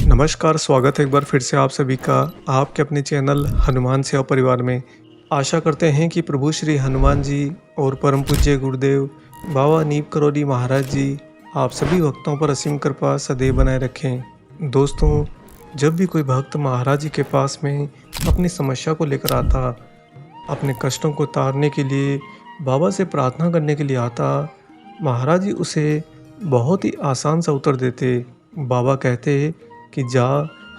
नमस्कार, स्वागत है एक बार फिर से आप सभी का आपके अपने चैनल हनुमान सेवा परिवार में। आशा करते हैं कि प्रभु श्री हनुमान जी और परम पूज्य गुरुदेव बाबा नीम करोली महाराज जी आप सभी भक्तों पर असीम कृपा सदैव बनाए रखें। दोस्तों, जब भी कोई भक्त महाराज जी के पास में अपनी समस्या को लेकर आता, अपने कष्टों को तारने के लिए बाबा से प्रार्थना करने के लिए आता, महाराज जी उसे बहुत ही आसान सा उत्तर देते। बाबा कहते कि जा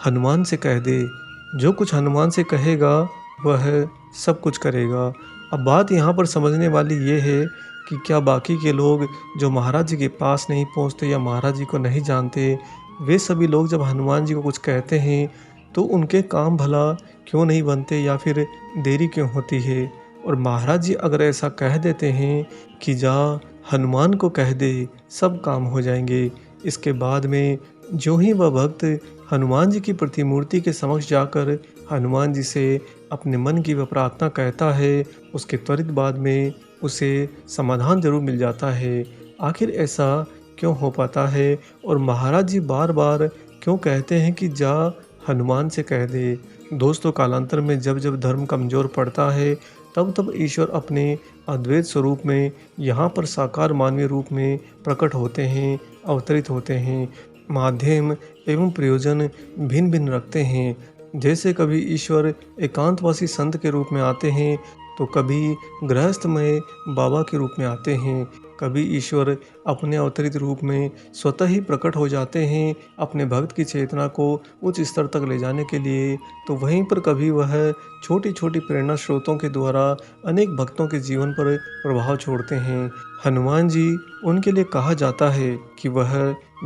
हनुमान से कह दे, जो कुछ हनुमान से कहेगा वह सब कुछ करेगा। अब बात यहाँ पर समझने वाली ये है कि क्या बाकी के लोग जो महाराज जी के पास नहीं पहुँचते या महाराज जी को नहीं जानते, वे सभी लोग जब हनुमान जी को कुछ कहते हैं तो उनके काम भला क्यों नहीं बनते या फिर देरी क्यों होती है। और महाराज जी अगर ऐसा कह देते हैं कि जा हनुमान को कह दे, सब काम हो जाएंगे। इसके बाद में जो ही वह भक्त हनुमान जी की प्रतिमूर्ति के समक्ष जाकर हनुमान जी से अपने मन की वह प्रार्थना कहता है, उसके त्वरित बाद में उसे समाधान जरूर मिल जाता है। आखिर ऐसा क्यों हो पाता है और महाराज जी बार बार क्यों कहते हैं कि जा हनुमान से कह दे। दोस्तों, कालांतर में जब जब धर्म कमज़ोर पड़ता है तब तब ईश्वर अपने अद्वैत स्वरूप में यहाँ पर साकार मानवीय रूप में प्रकट होते हैं, अवतरित होते हैं। माध्यम एवं प्रयोजन भिन्न भिन्न रखते हैं। जैसे कभी ईश्वर एकांतवासी संत के रूप में आते हैं तो कभी गृहस्थमय बाबा के रूप में आते हैं। कभी ईश्वर अपने अवतरित रूप में स्वतः ही प्रकट हो जाते हैं अपने भक्त की चेतना को उच्च स्तर तक ले जाने के लिए। तो वहीं पर कभी वह छोटी छोटी प्रेरणा स्रोतों के द्वारा अनेक भक्तों के जीवन पर प्रभाव छोड़ते हैं। हनुमान जी उनके लिए कहा जाता है कि वह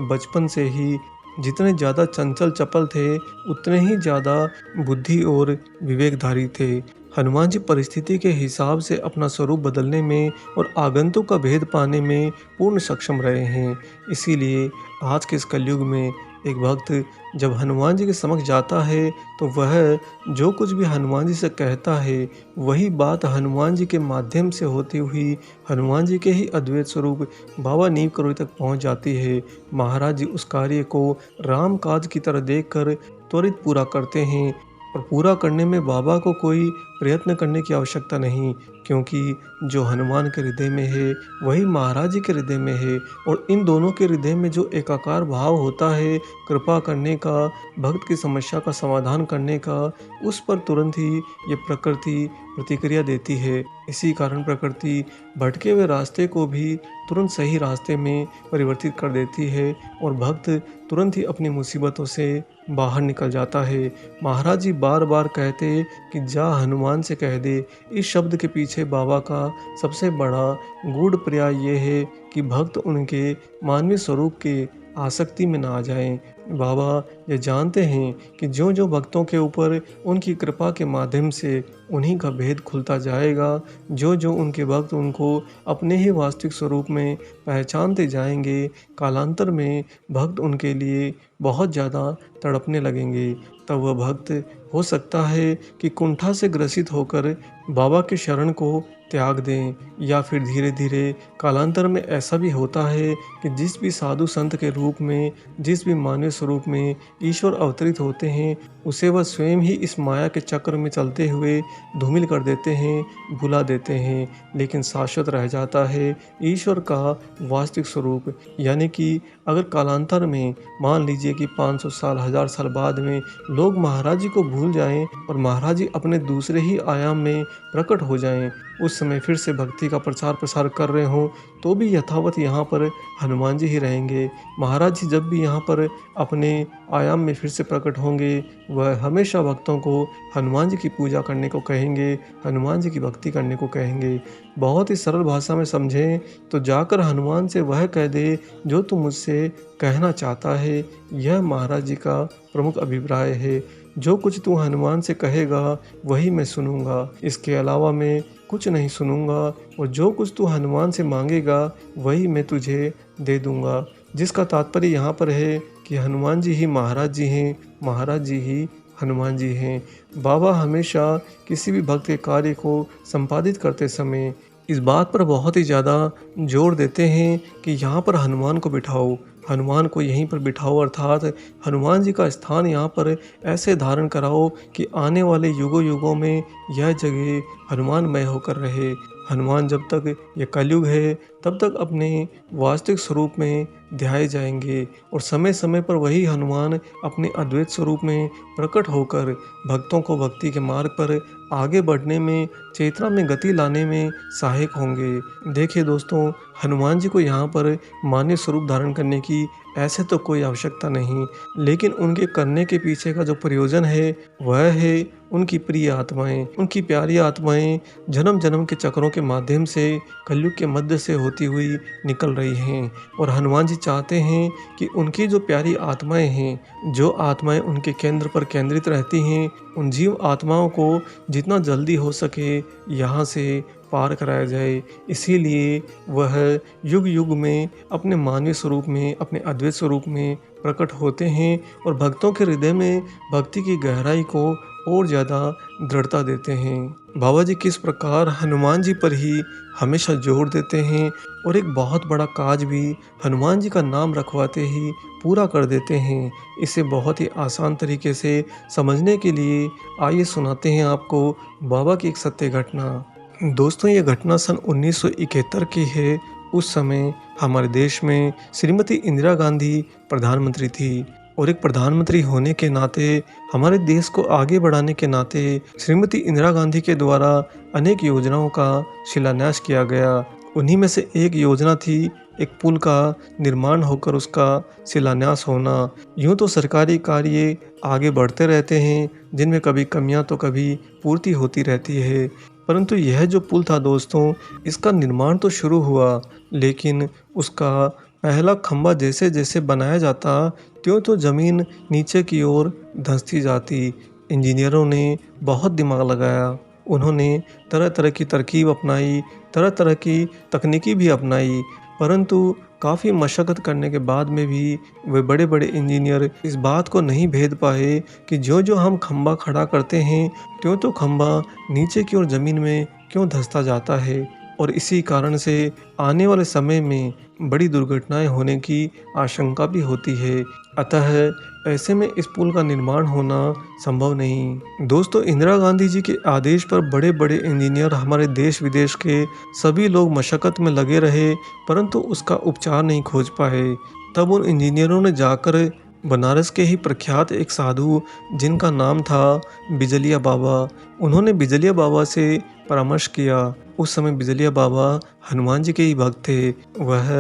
बचपन से ही जितने ज़्यादा चंचल चपल थे उतने ही ज़्यादा बुद्धि और विवेकधारी थे। हनुमान जी परिस्थिति के हिसाब से अपना स्वरूप बदलने में और आगंतुक का भेद पाने में पूर्ण सक्षम रहे हैं। इसीलिए आज के इस कलयुग में एक भक्त जब हनुमान जी के समक्ष जाता है तो वह जो कुछ भी हनुमान जी से कहता है वही बात हनुमान जी के माध्यम से होती हुई हनुमान जी के ही अद्वैत स्वरूप बाबा नीम करोली तक पहुंच जाती है। महाराज जी उस कार्य को राम काज की तरह देखकर त्वरित पूरा करते हैं और पूरा करने में बाबा को कोई प्रयत्न करने की आवश्यकता नहीं, क्योंकि जो हनुमान के हृदय में है वही महाराज जी के हृदय में है। और इन दोनों के हृदय में जो एकाकार भाव होता है कृपा करने का, भक्त की समस्या का समाधान करने का, उस पर तुरंत ही ये प्रकृति प्रतिक्रिया देती है। इसी कारण प्रकृति भटके हुए रास्ते को भी तुरंत सही रास्ते में परिवर्तित कर देती है और भक्त तुरंत ही अपनी मुसीबतों से बाहर निकल जाता है। महाराज जी बार बार कहते कि जा हनुमान से कह दे। इस शब्द के पीछे बाबा का सबसे बड़ा गूढ़ प्रयास ये है कि भक्त उनके मानवीय स्वरूप के आसक्ति में ना आ जाएं। बाबा ये जानते हैं कि जो जो भक्तों के ऊपर उनकी कृपा के माध्यम से उन्हीं का भेद खुलता जाएगा, जो जो उनके भक्त उनको अपने ही वास्तविक स्वरूप में पहचानते जाएंगे, कालांतर में भक्त उनके लिए बहुत ज़्यादा तड़पने लगेंगे। तब वह भक्त हो सकता है कि कुंठा से ग्रसित होकर बाबा के शरण को त्याग दें, या फिर धीरे धीरे कालांतर में ऐसा भी होता है कि जिस भी साधु संत के रूप में, जिस भी मानवीय स्वरूप में ईश्वर अवतरित होते हैं उसे वह स्वयं ही इस माया के चक्र में चलते हुए धूमिल कर देते हैं, भुला देते हैं। लेकिन शाश्वत रह जाता है ईश्वर का वास्तविक स्वरूप। यानी कि अगर कालांतर में मान लीजिए कि 500 साल, 1000 साल बाद में लोग महाराज जी को भूल जाएं और महाराज जी अपने दूसरे ही आयाम में प्रकट हो जाएं, उस समय फिर से भक्ति का प्रचार प्रसार कर रहे हों तो भी यथावत यहाँ पर हनुमान जी ही रहेंगे। महाराज जी जब भी यहाँ पर अपने आयाम में फिर से प्रकट होंगे वह हमेशा भक्तों को हनुमान जी की पूजा करने को कहेंगे, हनुमान जी की भक्ति करने को कहेंगे। बहुत ही सरल भाषा में समझें तो जाकर हनुमान से वह कह दे जो तू मुझसे कहना चाहता है। यह महाराज जी का प्रमुख अभिप्राय है। जो कुछ तू हनुमान से कहेगा वही मैं सुनूंगा, इसके अलावा मैं कुछ नहीं सुनूंगा, और जो कुछ तू हनुमान से मांगेगा वही मैं तुझे दे दूंगा। जिसका तात्पर्य यहाँ पर है कि हनुमान जी ही महाराज जी हैं, महाराज जी ही हनुमान जी हैं। बाबा हमेशा किसी भी भक्त के कार्य को संपादित करते समय इस बात पर बहुत ही ज़्यादा जोर देते हैं कि यहाँ पर हनुमान को बिठाओ, हनुमान को यहीं पर बिठाओ, अर्थात हनुमान जी का स्थान यहाँ पर ऐसे धारण कराओ कि आने वाले युगों युगों में यह जगह हनुमानमय होकर रहे। हनुमान जब तक ये कलयुग है तब तक अपने वास्तविक स्वरूप में ध्याए जाएंगे और समय समय पर वही हनुमान अपने अद्वैत स्वरूप में प्रकट होकर भक्तों को भक्ति के मार्ग पर आगे बढ़ने में, चेतना में गति लाने में सहायक होंगे। देखिए दोस्तों, हनुमान जी को यहाँ पर मानव स्वरूप धारण करने की ऐसे तो कोई आवश्यकता नहीं, लेकिन उनके करने के पीछे का जो प्रयोजन है वह है उनकी प्रिय आत्माएं, उनकी प्यारी आत्माएं जन्म जन्म के चक्रों के माध्यम से कलयुग के मध्य से होती हुई निकल रही हैं और हनुमान जी चाहते हैं कि उनकी जो प्यारी आत्माएं हैं, जो आत्माएं उनके केंद्र पर केंद्रित रहती हैं, उन जीव आत्माओं को जितना जल्दी हो सके यहाँ से पार कराया जाए। इसीलिए वह युग युग में अपने मानवीय स्वरूप में, अपने अद्वैत स्वरूप में प्रकट होते हैं और भक्तों के हृदय में भक्ति की गहराई को और ज़्यादा दृढ़ता देते हैं। बाबा जी किस प्रकार हनुमान जी पर ही हमेशा जोर देते हैं और एक बहुत बड़ा काज भी हनुमान जी का नाम रखवाते ही पूरा कर देते हैं। इसे बहुत ही आसान तरीके से समझने के लिए आइए सुनाते हैं आपको बाबा की एक सत्य घटना। दोस्तों, ये घटना सन 1971 की है। उस समय हमारे देश में श्रीमती इंदिरा गांधी प्रधानमंत्री थी और एक प्रधानमंत्री होने के नाते, हमारे देश को आगे बढ़ाने के नाते श्रीमती इंदिरा गांधी के द्वारा अनेक योजनाओं का शिलान्यास किया गया। उन्हीं में से एक योजना थी एक पुल का निर्माण होकर उसका शिलान्यास होना। यूँ तो सरकारी कार्य आगे बढ़ते रहते हैं जिनमें कभी कमियां तो कभी पूर्ति होती रहती है, परंतु यह जो पुल था दोस्तों, इसका निर्माण तो शुरू हुआ, लेकिन उसका पहला खंभा जैसे जैसे बनाया जाता त्यों तो ज़मीन नीचे की ओर धंसती जाती। इंजीनियरों ने बहुत दिमाग लगाया, उन्होंने तरह तरह की तरकीब अपनाई, तरह तरह की तकनीकी भी अपनाई, परंतु काफ़ी मशक्क़त करने के बाद में भी वे बड़े बड़े इंजीनियर इस बात को नहीं भेद पाए कि जो जो हम खंभा खड़ा करते हैं त्यों तो खंभा नीचे की ओर ज़मीन में क्यों धंसता जाता है और इसी कारण से आने वाले समय में बड़ी दुर्घटनाएं होने की आशंका भी होती है। अतः ऐसे में इस पुल का निर्माण होना संभव नहीं। दोस्तों, इंदिरा गांधी जी के आदेश पर बड़े बड़े इंजीनियर, हमारे देश विदेश के सभी लोग मशक्क़त में लगे रहे, परंतु उसका उपचार नहीं खोज पाए। तब उन इंजीनियरों ने जाकर बनारस के ही प्रख्यात एक साधु जिनका नाम था बिजलिया बाबा, उन्होंने बिजलिया बाबा से परामर्श किया। उस समय बिजलिया बाबा हनुमान जी के ही भक्त थे। वह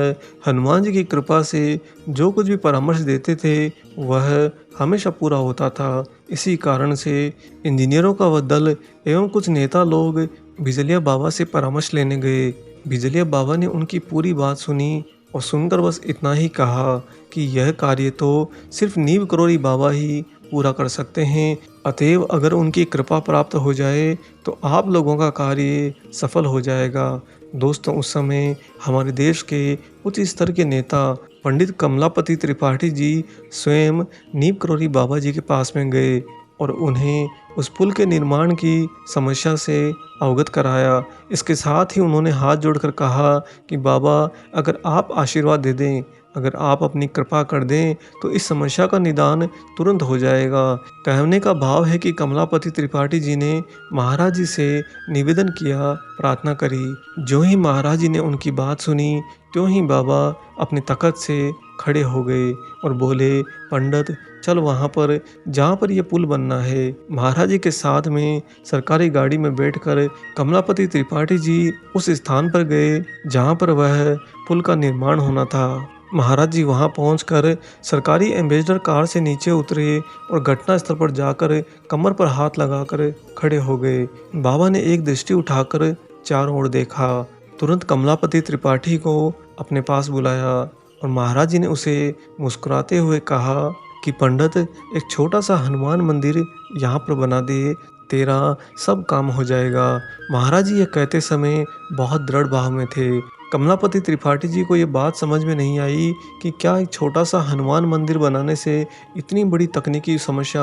हनुमान जी की कृपा से जो कुछ भी परामर्श देते थे वह हमेशा पूरा होता था। इसी कारण से इंजीनियरों का वह दल एवं कुछ नेता लोग बिजलिया बाबा से परामर्श लेने गए। बिजलिया बाबा ने उनकी पूरी बात सुनी और सुनकर बस इतना ही कहा कि यह कार्य तो सिर्फ नीम करोड़ी बाबा ही पूरा कर सकते हैं, अतएव अगर उनकी कृपा प्राप्त हो जाए तो आप लोगों का कार्य सफल हो जाएगा। दोस्तों, उस समय हमारे देश के उच्च स्तर के नेता पंडित कमलापति त्रिपाठी जी स्वयं नीम करोड़ी बाबा जी के पास में गए और उन्हें उस पुल के निर्माण की समस्या से अवगत कराया। इसके साथ ही उन्होंने हाथ जोड़कर कहा कि बाबा, अगर आप आशीर्वाद दे दें, अगर आप अपनी कृपा कर दें तो इस समस्या का निदान तुरंत हो जाएगा। कहने का भाव है कि कमलापति त्रिपाठी जी ने महाराज जी से निवेदन किया, प्रार्थना करी। जो ही महाराज जी ने उनकी बात सुनी त्यों ही बाबा अपने तख्त से खड़े हो गए और बोले, पंडित चल वहाँ पर जहाँ पर यह पुल बनना है। महाराज जी के साथ में सरकारी गाड़ी में बैठकर कमलापति त्रिपाठी जी उस स्थान पर गए जहाँ पर वह पुल का निर्माण होना था। महाराज जी वहां पहुंचकर सरकारी एम्बेसडर कार से नीचे उतरे और घटना स्थल पर जाकर कमर पर हाथ लगाकर खड़े हो गए। बाबा ने एक दृष्टि उठाकर चारों ओर देखा, तुरंत कमलापति त्रिपाठी को अपने पास बुलाया और महाराज जी ने उसे मुस्कुराते हुए कहा कि पंडित, एक छोटा सा हनुमान मंदिर यहाँ पर बना दे, तेरा सब काम हो जाएगा। महाराज जी यह कहते समय बहुत दृढ़ भाव में थे। कमलापति त्रिपाठी जी को ये बात समझ में नहीं आई कि क्या एक छोटा सा हनुमान मंदिर बनाने से इतनी बड़ी तकनीकी समस्या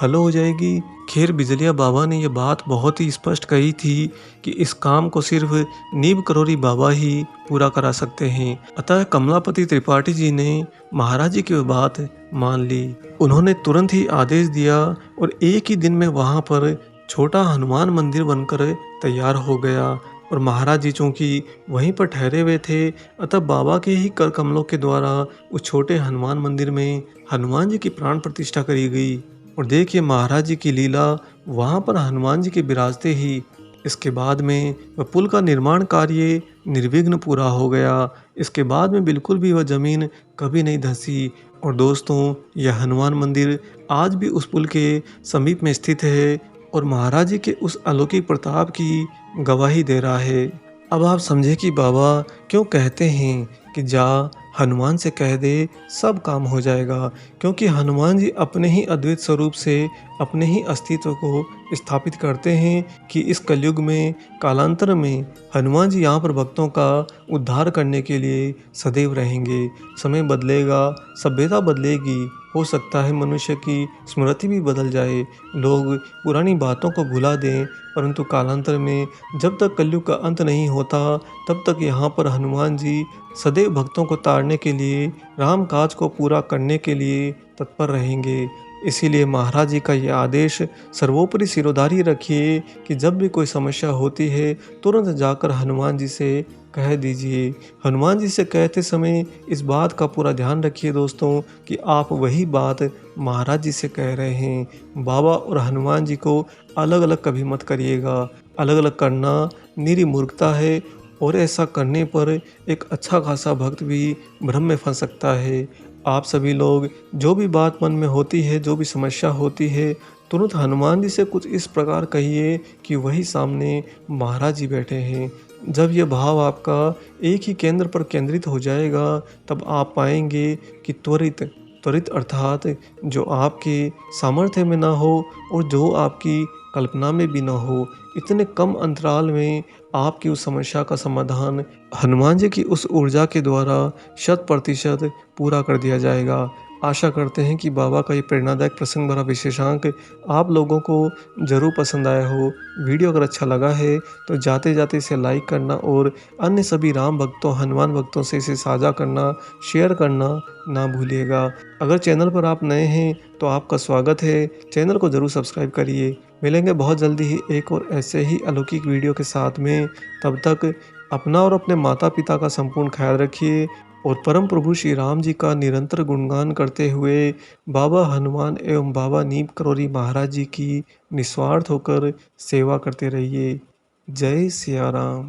हल हो जाएगी। खैर बिजलिया बाबा ने ये बात बहुत ही स्पष्ट कही थी कि इस काम को सिर्फ नीब करोरी बाबा ही पूरा करा सकते हैं। अतः कमलापति त्रिपाठी जी ने महाराज जी की बात मान ली। उन्होंने तुरंत ही आदेश दिया और एक ही दिन में वहां पर छोटा हनुमान मंदिर बनकर तैयार हो गया। और महाराज जी चूंकि वहीं पर ठहरे हुए थे, अतः बाबा के ही कर कमलों के द्वारा उस छोटे हनुमान मंदिर में हनुमान जी की प्राण प्रतिष्ठा करी गई। और देखिए महाराज जी की लीला, वहां पर हनुमान जी के विराजते ही इसके बाद में वह पुल का निर्माण कार्य निर्विघ्न पूरा हो गया। इसके बाद में बिल्कुल भी वह जमीन कभी नहीं धंसी। और दोस्तों, यह हनुमान मंदिर आज भी उस पुल के समीप में स्थित है और महाराज जी के उस अलौकिक प्रताप की गवाही दे रहा है। अब आप समझे कि बाबा क्यों कहते हैं कि जा हनुमान से कह दे सब काम हो जाएगा। क्योंकि हनुमान जी अपने ही अद्वैत स्वरूप से अपने ही अस्तित्व को स्थापित करते हैं कि इस कलयुग में कालांतर में हनुमान जी यहाँ पर भक्तों का उद्धार करने के लिए सदैव रहेंगे। समय बदलेगा, सभ्यता बदलेगी, हो सकता है मनुष्य की स्मृति भी बदल जाए, लोग पुरानी बातों को भुला दें, परंतु कालांतर में जब तक कलयुग का अंत नहीं होता तब तक यहाँ पर हनुमान जी सदैव भक्तों को तारने के लिए, राम काज को पूरा करने के लिए तत्पर रहेंगे। इसीलिए महाराज जी का ये आदेश सर्वोपरि सिरोधारी रखिए कि जब भी कोई समस्या होती है तुरंत जाकर हनुमान जी से कह दीजिए। हनुमान जी से कहते समय इस बात का पूरा ध्यान रखिए दोस्तों कि आप वही बात महाराज जी से कह रहे हैं। बाबा और हनुमान जी को अलग अलग कभी मत करिएगा। अलग अलग करना निरी मूर्खता है और ऐसा करने पर एक अच्छा खासा भक्त भी भ्रम में फंस सकता है। आप सभी लोग जो भी बात मन में होती है, जो भी समस्या होती है, तुरंत हनुमान जी से कुछ इस प्रकार कहिए कि वही सामने महाराज जी बैठे हैं। जब यह भाव आपका एक ही केंद्र पर केंद्रित हो जाएगा तब आप पाएंगे कि त्वरित त्वरित अर्थात जो आपके सामर्थ्य में ना हो और जो आपकी कल्पना में भी ना हो, इतने कम अंतराल में आपकी उस समस्या का समाधान हनुमान जी की उस ऊर्जा के द्वारा 100% पूरा कर दिया जाएगा। आशा करते हैं कि बाबा का ये प्रेरणादायक प्रसंग भरा विशेषांक आप लोगों को ज़रूर पसंद आया हो। वीडियो अगर अच्छा लगा है तो जाते जाते इसे लाइक करना और अन्य सभी राम भक्तों, हनुमान भक्तों से इसे साझा करना, शेयर करना ना भूलिएगा। अगर चैनल पर आप नए हैं तो आपका स्वागत है, चैनल को ज़रूर सब्सक्राइब करिए। मिलेंगे बहुत जल्दी ही एक और ऐसे ही अलौकिक वीडियो के साथ में। तब तक अपना और अपने माता पिता का संपूर्ण ख्याल रखिए और परम प्रभु श्री राम जी का निरंतर गुणगान करते हुए बाबा हनुमान एवं बाबा नीम करोली महाराज जी की निस्वार्थ होकर सेवा करते रहिए। जय सिया राम।